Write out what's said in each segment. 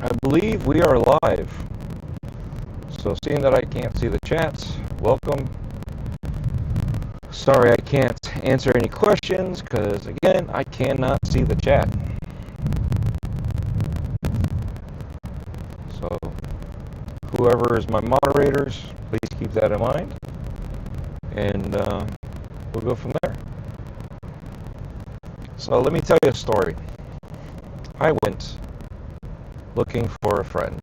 I believe we are live. So seeing that I can't see the chats, welcome. Sorry I can't answer any questions because, again, I cannot see the chat. So whoever is my moderators, please keep that in mind. And we'll go from there. So let me tell you a story. I went looking for a friend.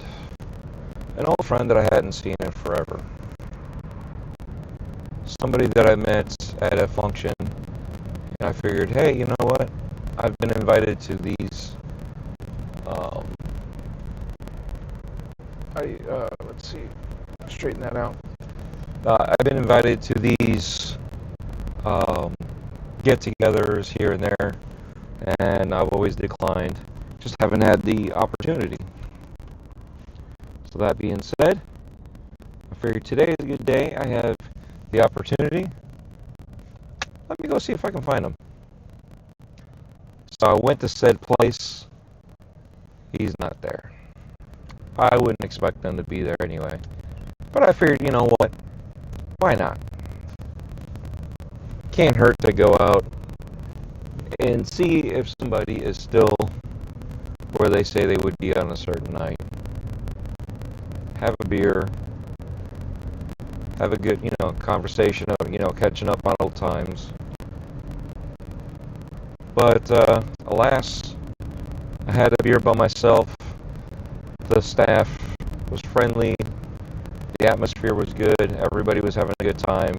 An old friend that I hadn't seen in forever. Somebody that I met at a function, and I figured, hey, you know what? I've been invited to these, let's see, straighten that out. I've been invited to these get-togethers here and there, and I've always declined. Just haven't had the opportunity. So that being said, I figured today is a good day. I have the opportunity. Let me go see if I can find him. So I went to said place. He's not there. I wouldn't expect them to be there anyway. But I figured, you know what? Why not? Can't hurt to go out and see if somebody is still where they say they would be on a certain night. Have a beer. Have a good, conversation of, catching up on old times. But, alas, I had a beer by myself. The staff was friendly. The atmosphere was good. Everybody was having a good time.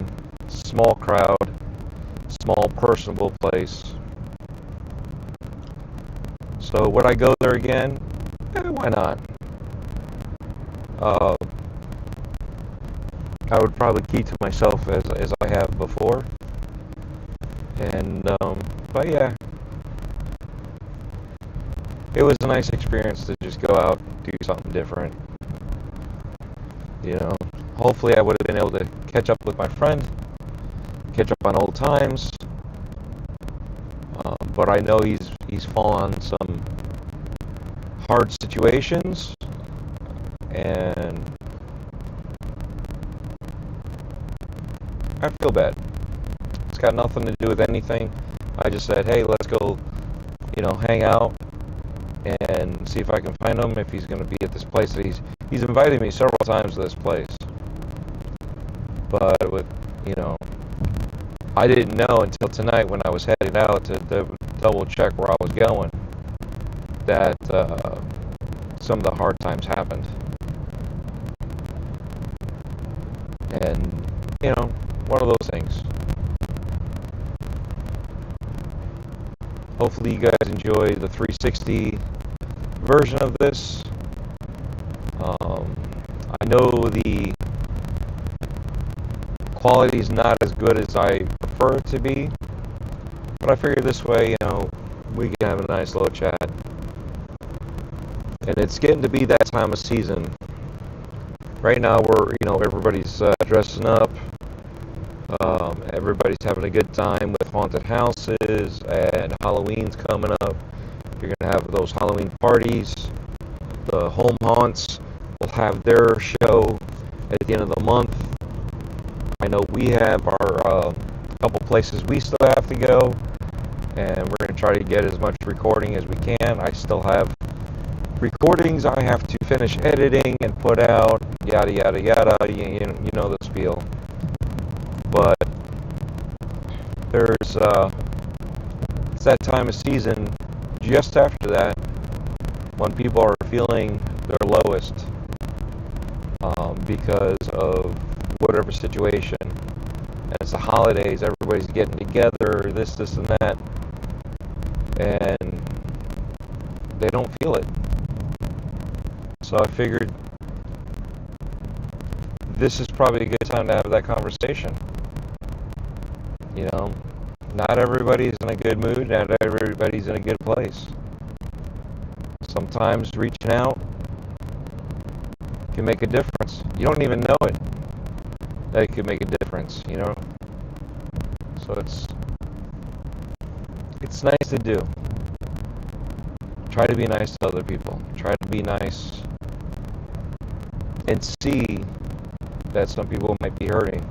Small crowd. Small, personable place. So would I go there again? Why not? I would probably keep to myself as I have before. And, but yeah. It was a nice experience to just go out, do something different. Hopefully I would have been able to catch up with my friend, catch up on old times. But I know he's fallen on some hard situations, and I feel bad. It's got nothing to do with anything. I just said, hey, let's go, hang out and see if I can find him, if he's going to be at this place. That he's invited me several times to this place. But with, I didn't know until tonight when I was headed out to double check where I was going that some of the hard times happened. And, one of those things. Hopefully you guys enjoy the 360 version of this. I know the quality is not as good as I prefer it to be, but I figured this way, we can have a nice little chat. And it's getting to be that time of season. Right now we're, everybody's dressing up. Everybody's having a good time with haunted houses, and Halloween's coming up. You're going to have those Halloween parties. The home haunts will have their show at the end of the month. I know we have our couple places we still have to go, and we're going to try to get as much recording as we can. I still have recordings I have to finish editing and put out, yada yada yada, you know the spiel. But there's it's that time of season just after that when people are feeling their lowest because of whatever situation. And it's the holidays, everybody's getting together, this and that, and they don't feel it. So I figured this is probably a good time to have that conversation. Not everybody's in a good mood, not everybody's in a good place. Sometimes reaching out can make a difference. You don't even know it, that it can make a difference, So it's nice to do. Try to be nice to other people. Try to be nice and see that some people might be hurting.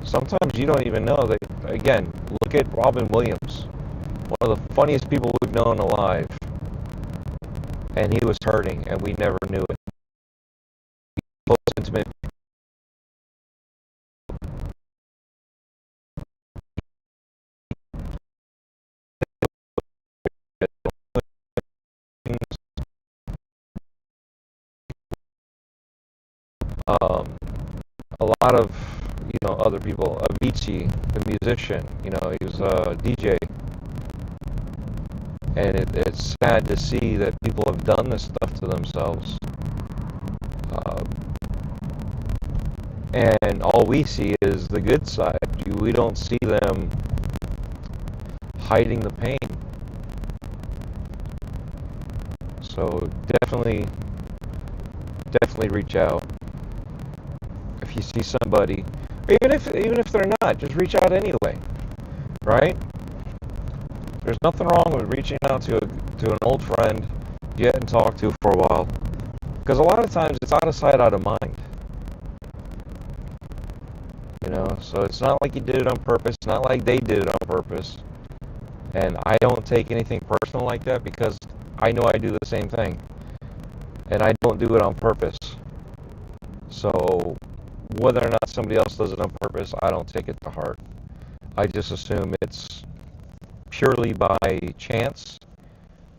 Sometimes you don't even know that. Again, look at Robin Williams, one of the funniest people we've known alive, and he was hurting, and we never knew it. Close, intimate. A lot of other people. Avicii, the musician, he was a DJ, and it's sad to see that people have done this stuff to themselves. And all we see is the good side. We don't see them hiding the pain. So definitely reach out. If you see somebody, or even if they're not, just reach out anyway, right? There's nothing wrong with reaching out to an old friend you hadn't talked to for a while, because a lot of times it's out of sight, out of mind. So it's not like you did it on purpose, not like they did it on purpose. And I don't take anything personal like that, because I know I do the same thing. And I don't do it on purpose. So whether or not somebody else does it on purpose, I don't take it to heart. I just assume it's purely by chance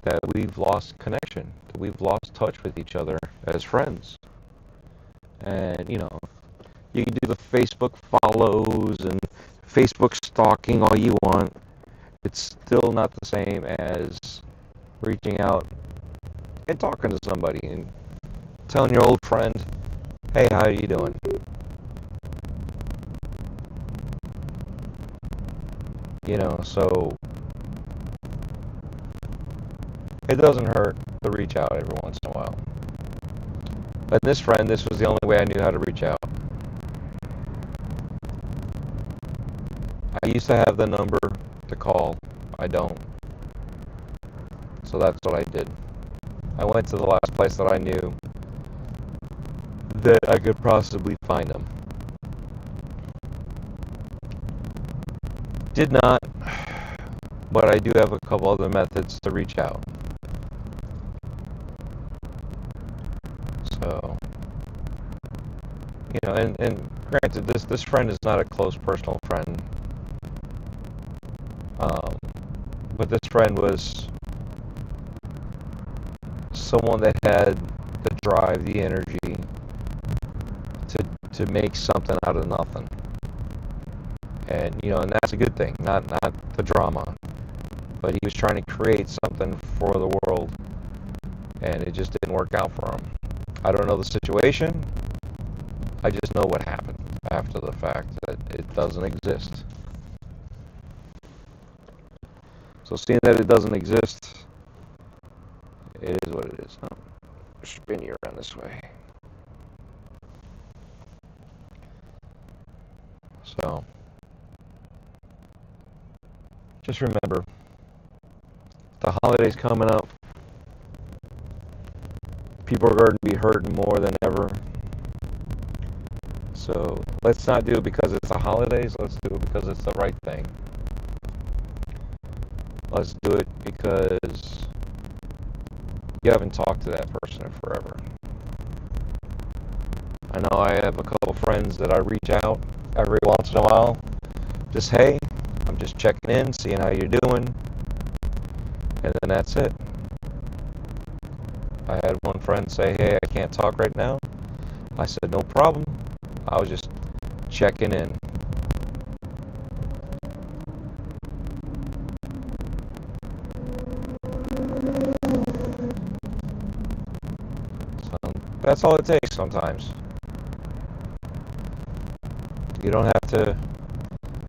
that we've lost connection, that we've lost touch with each other as friends. And, you can do the Facebook follows and Facebook stalking all you want. It's still not the same as reaching out and talking to somebody and telling your old friend, hey, how are you doing? So it doesn't hurt to reach out every once in a while. But this friend, this was the only way I knew how to reach out. I used to have the number to call. I don't. So that's what I did. I went to the last place that I knew that I could possibly find them. Did not, but I do have a couple other methods to reach out. So, and granted, this friend is not a close personal friend. But this friend was someone that had the drive, the energy to make something out of nothing. And and that's a good thing, not the drama. But he was trying to create something for the world, and it just didn't work out for him. I don't know the situation. I just know what happened after the fact, that it doesn't exist. So seeing that it doesn't exist, it is what it is. Oh, spin you around this way. So just remember, the holidays coming up, people are going to be hurting more than ever. So let's not do it because it's the holidays. Let's do it because it's the right thing. Let's do it because you haven't talked to that person in forever. I know I have a couple friends that I reach out every once in a while. Just, hey, I'm just checking in, seeing how you're doing. And then that's it. I had one friend say, hey, I can't talk right now. I said, no problem. I was just checking in. So that's all it takes sometimes. You don't have to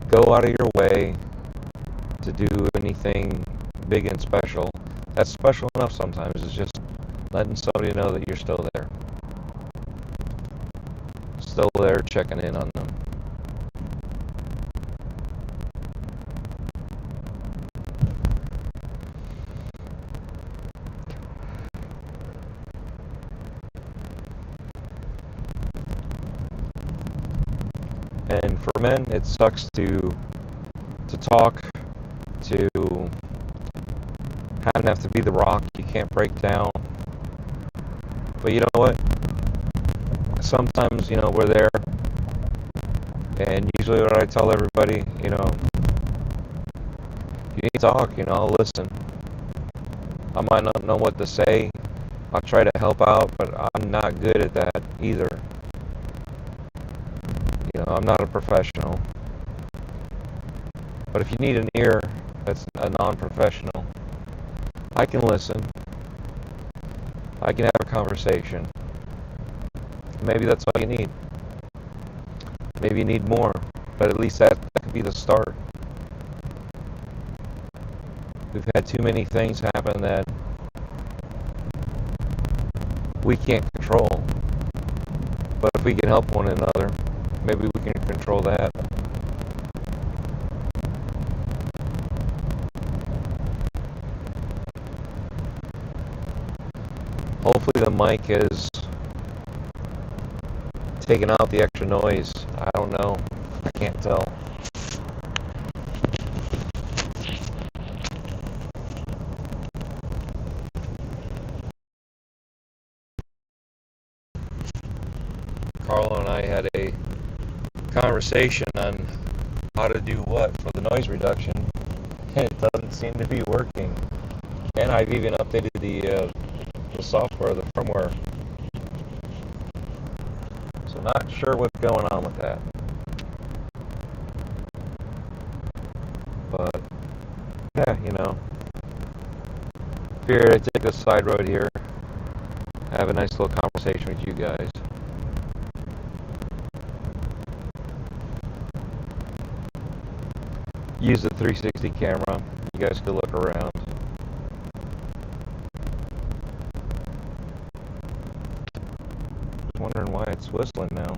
go out of your way to do anything big and special. That's special enough sometimes. It's just letting somebody know that you're still there. Still there, checking in on them. And for men, it sucks to talk, to have to be the rock. You can't break down. But you know what? Sometimes, we're there. And usually what I tell everybody, you need to talk, I'll listen. I might not know what to say. I'll try to help out, but I'm not good at that either. I'm not a professional. But if you need an ear that's a non-professional, I can listen. I can have a conversation. Maybe that's all you need. Maybe you need more, but at least that could be the start. We've had too many things happen that we can't control. But if we can help one another, maybe we can control that. Hopefully the mic has taken out the extra noise. I don't know. I can't tell. Carlo and I had a conversation on how to do what for the noise reduction, and it doesn't seem to be working. And I've even updated the software, the firmware. So not sure what's going on with that. But yeah, figured I'd take this side road here, have a nice little conversation with you guys. Use the 360 camera. You guys could look around. Just wondering why it's whistling now.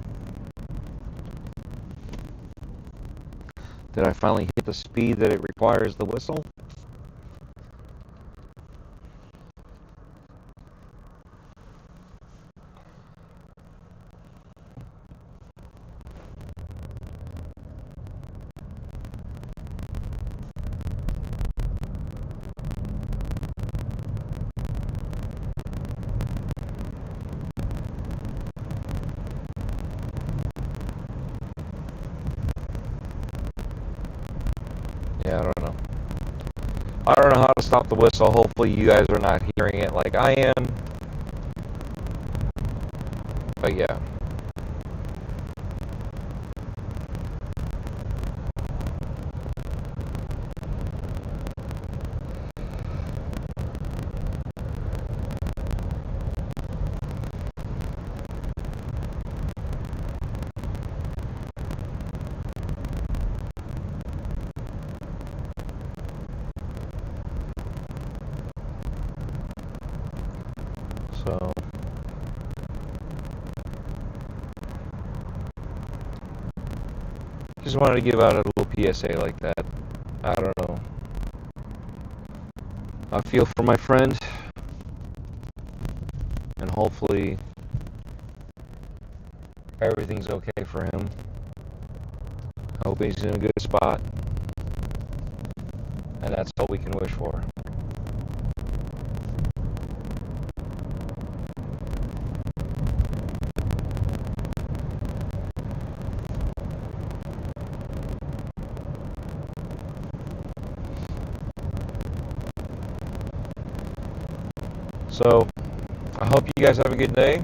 Did I finally hit the speed that it requires the whistle? Yeah, I don't know. I don't know how to stop the whistle. Hopefully you guys are not hearing it like I am. But yeah. So just wanted to give out a little PSA like that. I don't know. I feel for my friend, and hopefully everything's okay for him. I hope he's in a good spot, and that's all we can wish for. So, I hope you guys have a good day.